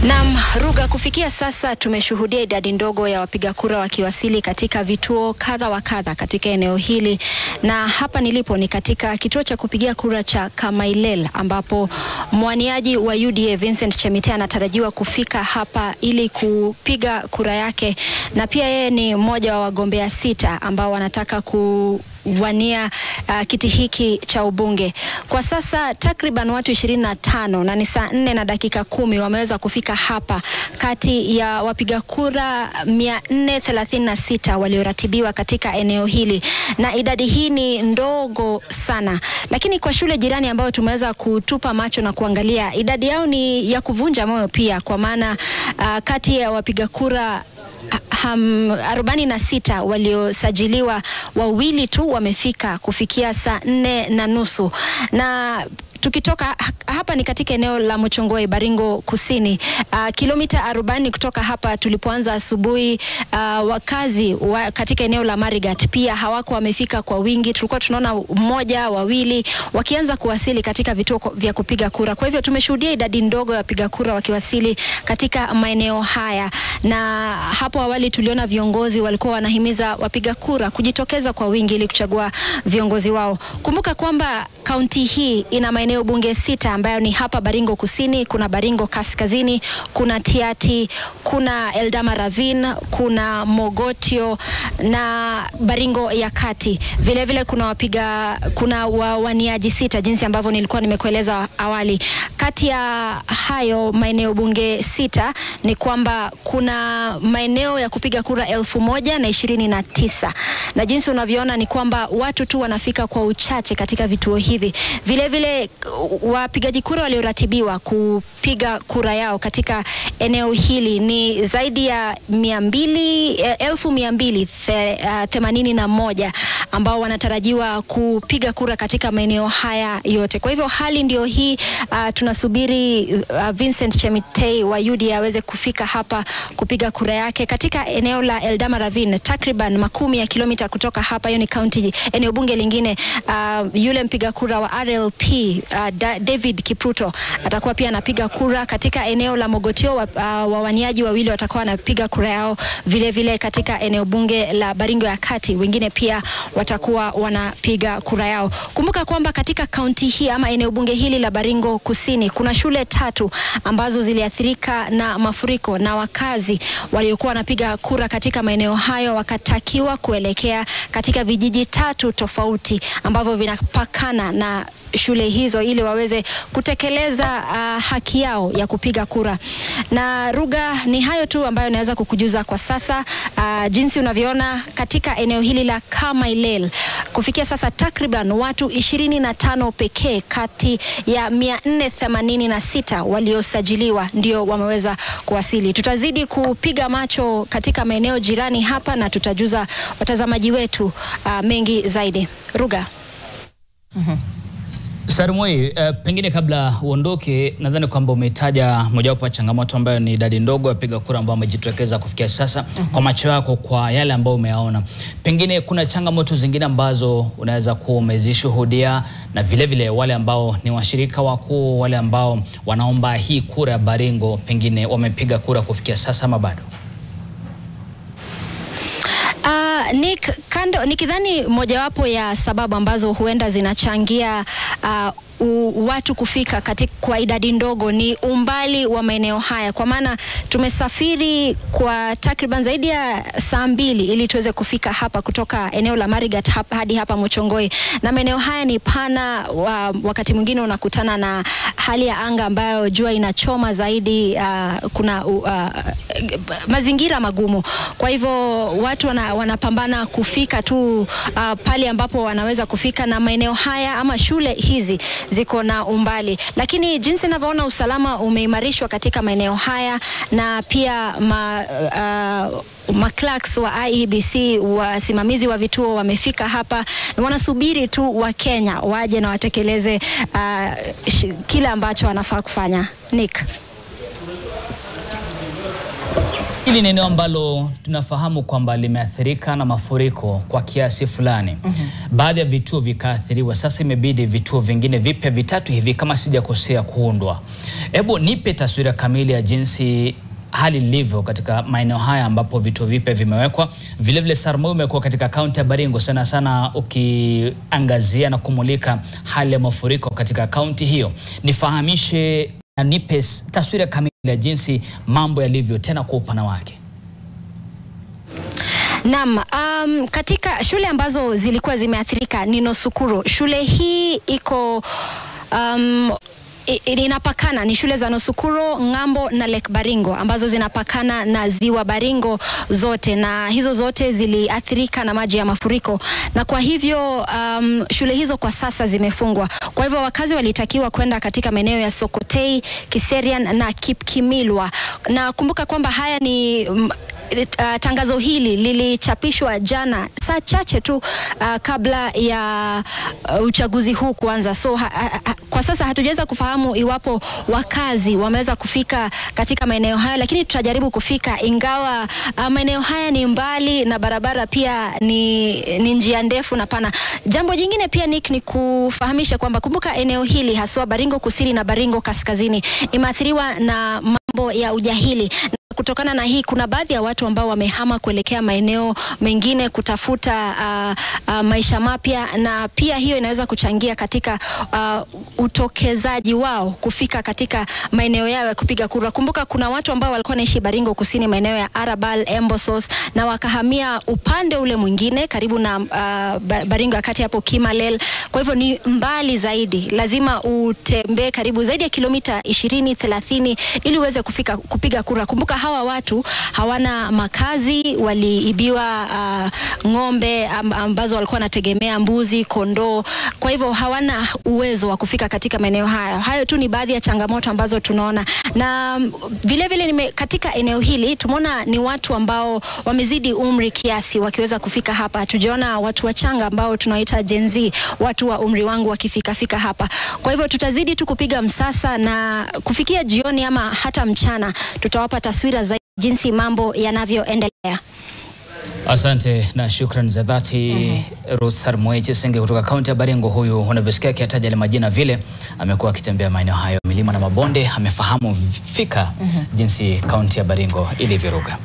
Naam, Ruga, kufikia sasa tumeshuhudia idadi ndogo ya wapiga kura wakiwasili katika vituo kadha wa kadha katika eneo hili, na hapa nilipo ni katika kituo cha kupigia kura cha Kamailel ambapo mwaniaji wa UDA Vincent Chemite anatarajiwa kufika hapa ili kupiga kura yake, na pia yeye ni mmoja wa wagombea 6 ambao wanataka kuwania kiti hiki cha ubunge. Kwa sasa takriban watu 25 na ni saa 4 na dakika 10 wameweza kufika hapa kati ya wapiga kura 436 walioratibiwa katika eneo hili, na idadi hii ni ndogo sana, lakini kwa shule jirani ambayo tumeweza kutupa macho na kuangalia, idadi yao ni ya kuvunja moyo pia, kwa maana kati ya wapiga kura 46 waliosajiliwa, wawili tu wamefika kufikia saa 4:30. Na tukitoka hapa ni katika eneo la Muchongoi, Baringo Kusini, kilomita 40 kutoka hapa tulipoanza asubuhi. Wakazi katika eneo la Marigat pia hawako wamefika kwa wingi. Tulikuwa tunaona mmoja, wawili wakianza kuwasili katika vituo vya kupiga kura. Kwa hivyo tumeshuhudia idadi ndogo ya wapiga kura wakiwasili katika maeneo haya, na hapo awali tuliona viongozi walikuwa wanahimiza wapiga kura kujitokeza kwa wingi ili kuchagua viongozi wao. Kumbuka kwamba kaunti hii ina maeneo bunge 6 ambayo ni hapa Baringo Kusini, kuna Baringo Kaskazini, kuna Tiati, kuna Eldama Ravine, kuna Mogotio na Baringo ya Kati. Vile vile kuna wawaniaji 6 jinsi ambavyo nilikuwa nimekueleza awali. Kati ya hayo maeneo bunge 6 ni kwamba kuna maeneo ya kupiga kura 1029, na jinsi unavyoona ni kwamba watu tu wanafika kwa uchache katika vituo hivi. Vile vile wapigaji kura walioratibiwa kupiga kura yao katika eneo hili ni zaidi ya 1281 ambao wanatarajiwa kupiga kura katika maeneo haya yote. Kwa hivyo hali ndio hii, tunasubiri Vincent Chemite wa UDA aweze kufika hapa kupiga kura yake katika eneo la Eldama Ravine, takriban makumi ya kilomita kutoka hapa. Hiyo ni county, eneo bunge lingine. Yule mpiga kura wa RLP David Kipruto atakuwa pia anapiga kura katika eneo la Mogotio. Wawaniaji wawili watakuwa wanapiga kura yao vile vile katika eneo bunge la Baringo ya Kati, wengine pia watakuwa wanapiga kura yao. Kumbuka kwamba katika kaunti hii ama eneo bunge hili la Baringo Kusini kuna shule 3 ambazo ziliathirika na mafuriko, na wakazi waliokuwa wanapiga kura katika maeneo hayo wakatakiwa kuelekea katika vijiji 3 tofauti ambavyo vinapakana na shule hizo ili waweze kutekeleza haki yao ya kupiga kura. Na Ruga, ni hayo tu ambayo naweza kukujuza kwa sasa. Jinsi unavyoona katika eneo hili la Kamailel, kufikia sasa takriban watu 25 pekee kati ya 486 waliosajiliwa ndio wameweza kuwasili. Tutazidi kupiga macho katika maeneo jirani hapa na tutajuza watazamaji wetu mengi zaidi. Ruga. Sarumoi, pengine kabla uondoke, nadhani kwamba umetaja mojawapo wa changamoto ambayo ni idadi ndogo ya wapiga kura ambao wamejitokeza kufikia sasa. Kwa macho yako, kwa yale ambayo umeyaona, pengine kuna changamoto zingine ambazo unaweza kuwa umezishuhudia, na vile vile wale ambao ni washirika wakuu, wale ambao wanaomba hii kura ya Baringo, pengine wamepiga kura kufikia sasa ama bado? Nikidhani mojawapo ya sababu ambazo huenda zinachangia watu kufika kwa idadi ndogo ni umbali wa maeneo haya, kwa maana tumesafiri kwa takriban zaidi ya saa 2 ili tuweze kufika hapa kutoka eneo la Marigat hadi hapa Muchongoi, na maeneo haya ni pana. Wakati mwingine unakutana na hali ya anga ambayo jua inachoma zaidi, kuna mazingira magumu. Kwa hivyo watu wanapambana kufika tu pale ambapo wanaweza kufika, na maeneo haya ama shule hizi ziko na umbali, lakini jinsi ninavyoona usalama umeimarishwa katika maeneo haya, na pia clerks wa IEBC, wasimamizi wa vituo wamefika hapa na wanasubiri tu wa Kenya waje na watekeleze kile ambacho wanafaa kufanya. Nick. Hili ni eneo ambalo tunafahamu kwamba limeathirika na mafuriko kwa kiasi fulani. Baadhi ya vituo vikaathiriwa, sasa imebidi vituo vingine vipya vitatu hivi kama sijakosea kuundwa. Hebu nipe taswira kamili ya jinsi hali ilivyo katika maeneo haya ambapo vituo vipya vimewekwa. Vile vile Sarmoei umekuwa katika kaunti ya Baringo sana sana ukiangazia na kumulika hali ya mafuriko katika kaunti hiyo. Nifahamishe na nipe taswira kamili ya jinsi mambo yalivyo tena kwa upana wake. Naam, katika shule ambazo zilikuwa zimeathirika ni Nosukuro. Shule hii iko inapakana, ni shule za Nosukuro, Ngambo na Lake Baringo ambazo zinapakana na ziwa Baringo zote, na hizo zote ziliathirika na maji ya mafuriko, na kwa hivyo shule hizo kwa sasa zimefungwa. Kwa hivyo wakazi walitakiwa kwenda katika maeneo ya Sokotei, Kiserian na Kipkimilwa. Na kumbuka kwamba haya ni tangazo hili lilichapishwa jana saa chache tu kabla ya uchaguzi huu kuanza. So kwa sasa hatujaweza kufahamu iwapo wakazi wameweza kufika katika maeneo haya, lakini tutajaribu kufika, ingawa maeneo haya ni mbali na barabara pia ni njia ndefu na pana. Jambo jingine pia Nick, ni kufahamisha kwamba kumbuka eneo hili haswa Baringo Kusini na Baringo Kaskazini imeathiriwa na mambo ya ujahili. Kutokana na hii kuna baadhi ya watu ambao wamehama kuelekea maeneo mengine kutafuta maisha mapya, na pia hiyo inaweza kuchangia katika utokezaji wao kufika katika maeneo yao ya kupiga kura. Kumbuka kuna watu ambao walikuwa naishi Baringo Kusini maeneo ya Arabal, Embosos, na wakahamia upande ule mwingine karibu na Baringo akati hapo Kimalel. Kwa hivyo ni mbali zaidi, lazima utembee karibu zaidi ya kilomita 20-30 ili uweze kufika kupiga kura. Kumbuka hawa watu hawana makazi, waliibiwa ng'ombe ambazo walikuwa wanategemea, mbuzi, kondoo. Kwa hivyo hawana uwezo wa kufika katika maeneo haya. Hayo tu ni baadhi ya changamoto ambazo tunaona. Na vile vile katika eneo hili tumeona ni watu ambao wamezidi umri kiasi wakiweza kufika hapa. Tujiona watu wachanga ambao tunaita Gen Z, watu wa umri wangu wakifika hapa. Kwa hivyo tutazidi tu kupiga msasa, na kufikia jioni ama hata mchana tutawapa taswira za jinsi mambo yanavyoendelea. Asante na shukrani za dhati Ruth Sarmoei Chesenge kutoka kaunti ya Baringo. Huyu unavyosikia akitaja ile majina vile amekuwa akitembea maeneo hayo, milima na mabonde, amefahamu fika jinsi kaunti ya Baringo ilivyoruga.